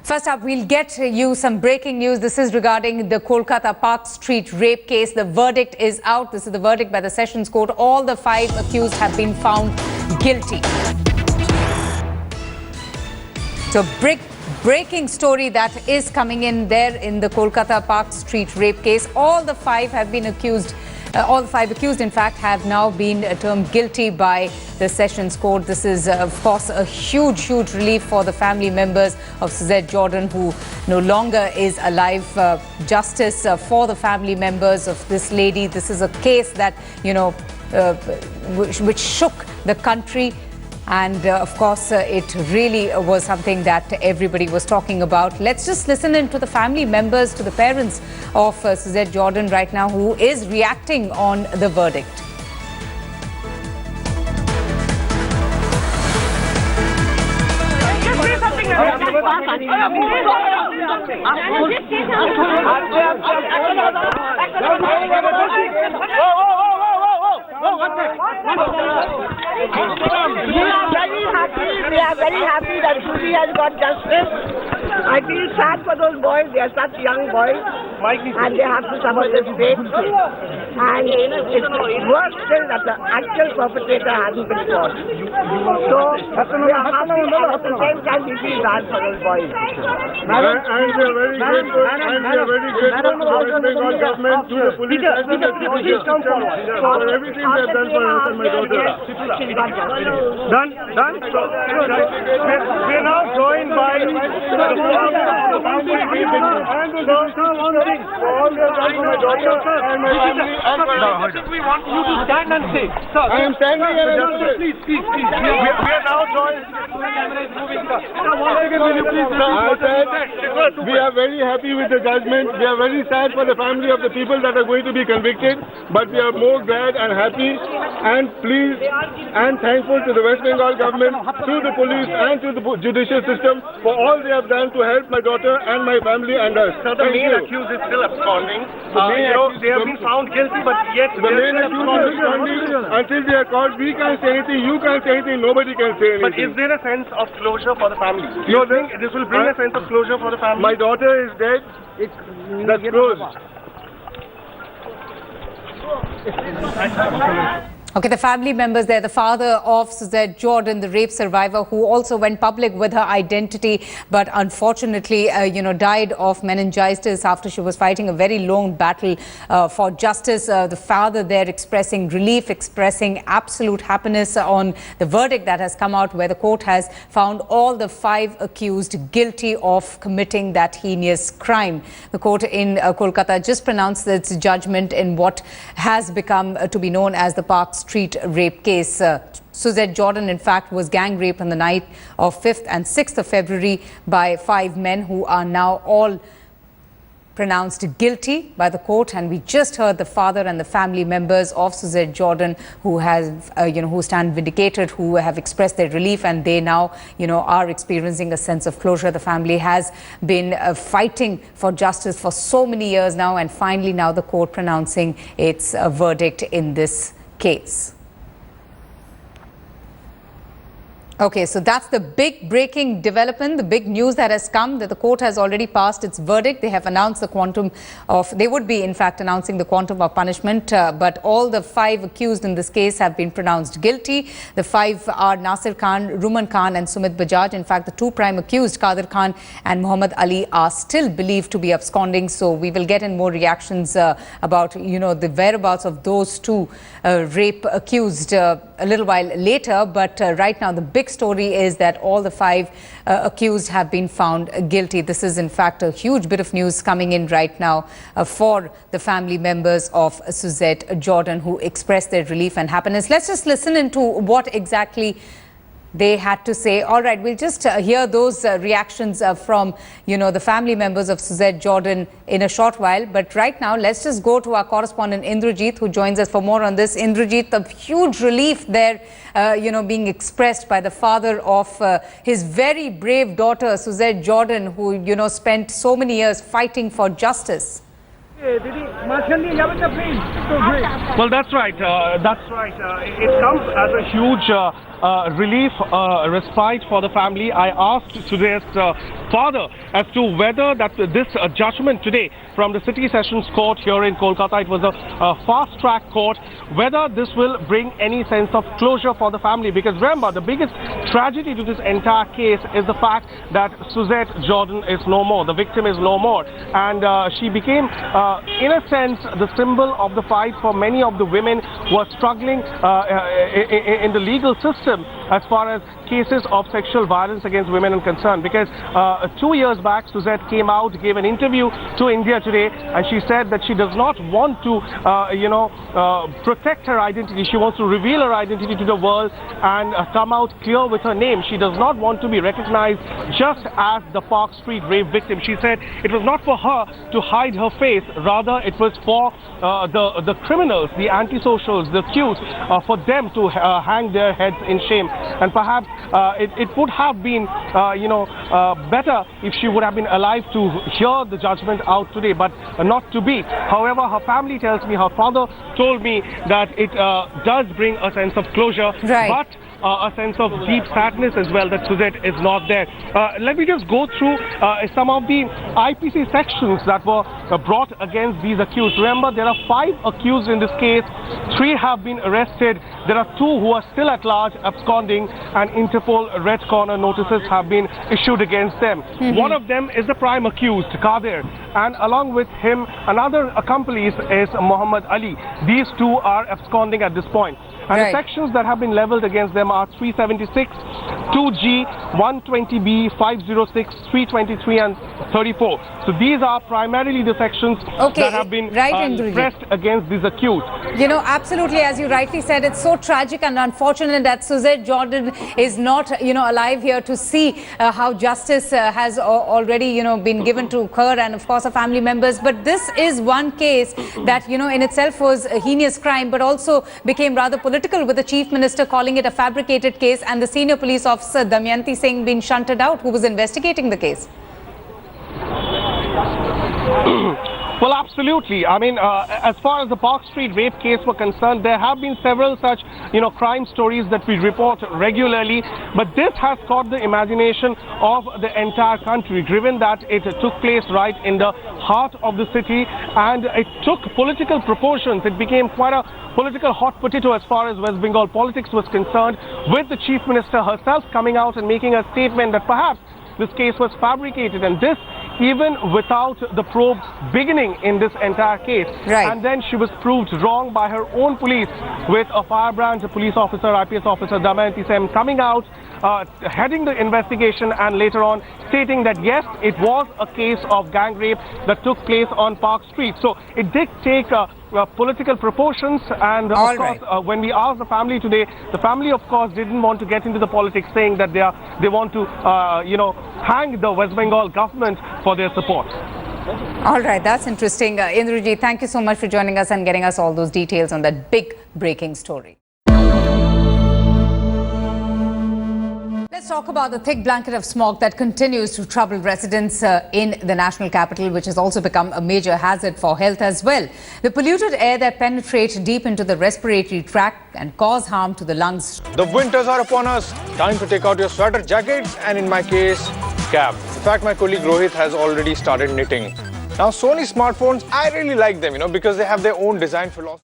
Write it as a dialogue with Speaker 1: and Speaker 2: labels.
Speaker 1: First up, we'll get you some breaking news. This is regarding the Kolkata Park Street rape case. The verdict is out. This is the verdict by the Sessions Court. All the 5 accused have been found guilty. So, breaking story that is coming in there in the Kolkata Park Street rape case. All the 5 have been accused. All the 5 accused, in fact, have now been termed guilty by the Sessions Court. This is, of course, a huge relief for the family members of Suzette Jordan, who no longer is alive. Justice for the family members of this lady. This is a case that, which shook the country. And of course, it really was something that everybody was talking about. Let's just listen in to the family members, to the parents of Suzette Jordan right now, who is reacting on the verdict.
Speaker 2: We are very happy that Suzy has got justice. I feel sad for those boys. They are such young boys and they have to suffer this fate. And it's worse still that the actual perpetrator hasn't been caught. So we are happy, and at the same time we feel bad for those boys.
Speaker 3: And we are very grateful to the West Bengal government, to the police, and to the judicial system for everything they have done for us and my daughter. Done? So, we are now joined by the family and the all they have done for my daughter and my family.
Speaker 4: We want you to stand and say, sir.
Speaker 3: I am standing here and
Speaker 4: please.
Speaker 3: We are now joined. We are very happy with the judgment. We are very sad for the family of the people that are going to be convicted, but we are more glad and happy and pleased and thankful to the West Bengal government, to the police and to the judicial system for all they have done to help my daughter and my family and us.
Speaker 4: So the main accused is still absconding. They have been found guilty, but yet
Speaker 3: the main accused is absconding until they are caught. We can't say anything, you can't say anything, nobody can say anything.
Speaker 4: But is there a sense of closure for the family? Do you think this will bring a sense of closure for the family?
Speaker 3: My daughter is dead. That's closed.
Speaker 1: Okay, the family members there, the father of Suzette Jordan, the rape survivor, who also went public with her identity, but unfortunately, died of meningitis after she was fighting a very long battle for justice. The father there expressing relief, expressing absolute happiness on the verdict that has come out, where the court has found all the 5 accused guilty of committing that heinous crime. The court in Kolkata just pronounced its judgment in what has become to be known as the Park Street rape case. Suzette Jordan, in fact, was gang raped on the night of 5th and 6th of February by 5 men who are now all pronounced guilty by the court. And we just heard the father and the family members of Suzette Jordan who have, who stand vindicated, who have expressed their relief, and they now, are experiencing a sense of closure. The family has been fighting for justice for so many years now, and finally now the court pronouncing its verdict in this case. Okay, so that's the big breaking development, the big news that has come, that the court has already passed its verdict. They have announced the quantum of, they would be in fact announcing the quantum of punishment, but all the 5 accused in this case have been pronounced guilty. The 5 are Nasir Khan, Ruman Khan and Sumit Bajaj. In fact, the 2 prime accused, Kadir Khan and Muhammad Ali, are still believed to be absconding. So we will get in more reactions about, the whereabouts of those 2 rape accused a little while later. But right now, the big story is that all the 5 accused have been found guilty. This is in fact a huge bit of news coming in right now for the family members of Suzette Jordan, who expressed their relief and happiness. Let's just listen into what exactly they had to say. All right, we'll just hear those reactions from, the family members of Suzette Jordan in a short while. But right now, let's just go to our correspondent Indrajit, who joins us for more on this. Indrajit, the huge relief there, being expressed by the father of his very brave daughter, Suzette Jordan, who, spent so many years fighting for justice.
Speaker 4: Well, that's right. It comes as a huge relief, respite for the family. I asked today's father as to whether that this judgment today from the City Sessions Court here in Kolkata, it was a fast-track court, whether this will bring any sense of closure for the family. Because remember, the biggest tragedy to this entire case is the fact that Suzette Jordan is no more. The victim is no more. And she became, in a sense, the symbol of the fight for many of the women who are struggling in the legal system as far as cases of sexual violence against women are concerned. Because 2 years back, Suzette came out, gave an interview to India Today, and she said that she does not want to, protect her identity. She wants to reveal her identity to the world and come out clear with her name. She does not want to be recognized just as the Park Street rape victim. She said it was not for her to hide her face, rather it was for the criminals, the antisocials, the accused, for them to hang their heads in shame. And perhaps it would have been, better if she would have been alive to hear the judgment out today, but not to be. However, her family tells me, her father told me that it does bring a sense of closure,
Speaker 1: right,
Speaker 4: but a sense of deep sadness as well that Suzette is not there. Let me just go through some of the IPC sections that were brought against these accused. Remember, there are 5 accused in this case. 3 have been arrested. There are 2 who are still at large, absconding, and Interpol red corner notices have been issued against them. One of them is the prime accused, Kadir, and along with him, another accomplice is Muhammad Ali. These 2 are absconding at this point. And the sections that have been leveled against them are 376, 2G, 120B, 506, 323 and 34. So these are primarily the sections that have been pressed against these accused.
Speaker 1: You know, absolutely, as you rightly said, it's so tragic and unfortunate that Suzette Jordan is not, alive here to see how justice has already, been given to her and, of course, her family members. But this is one case that, in itself was a heinous crime, but also became rather political, with the Chief Minister calling it a fabricated case and the senior police officer, Damayanti Singh, being shunted out, who was investigating the case.
Speaker 4: Well, absolutely. I mean, as far as the Park Street rape case were concerned, there have been several such, crime stories that we report regularly. But this has caught the imagination of the entire country, given that it took place right in the heart of the city and it took political proportions. It became quite a political hot potato as far as West Bengal politics was concerned, with the Chief Minister herself coming out and making a statement that perhaps this case was fabricated, and this even without the probe beginning in this entire case. And then she was proved wrong by her own police, with a firebrand police officer, IPS officer Damayanti Singh, coming out, heading the investigation, and later on stating that yes, it was a case of gang rape that took place on Park Street. So it did take political proportions, and of course when we asked the family today, the family of course didn't want to get into the politics, saying that they want to hang the West Bengal government for their support.
Speaker 1: All right, that's interesting. Indrajit, thank you so much for joining us and getting us all those details on that big breaking story. Let's talk about the thick blanket of smog that continues to trouble residents in the national capital, which has also become a major hazard for health as well. The polluted air that penetrates deep into the respiratory tract and cause harm to the lungs.
Speaker 5: The winters are upon us. Time to take out your sweater jackets and, in my case, cap. In fact, my colleague Rohit has already started knitting. Now, Sony smartphones, I really like them, because they have their own design philosophy.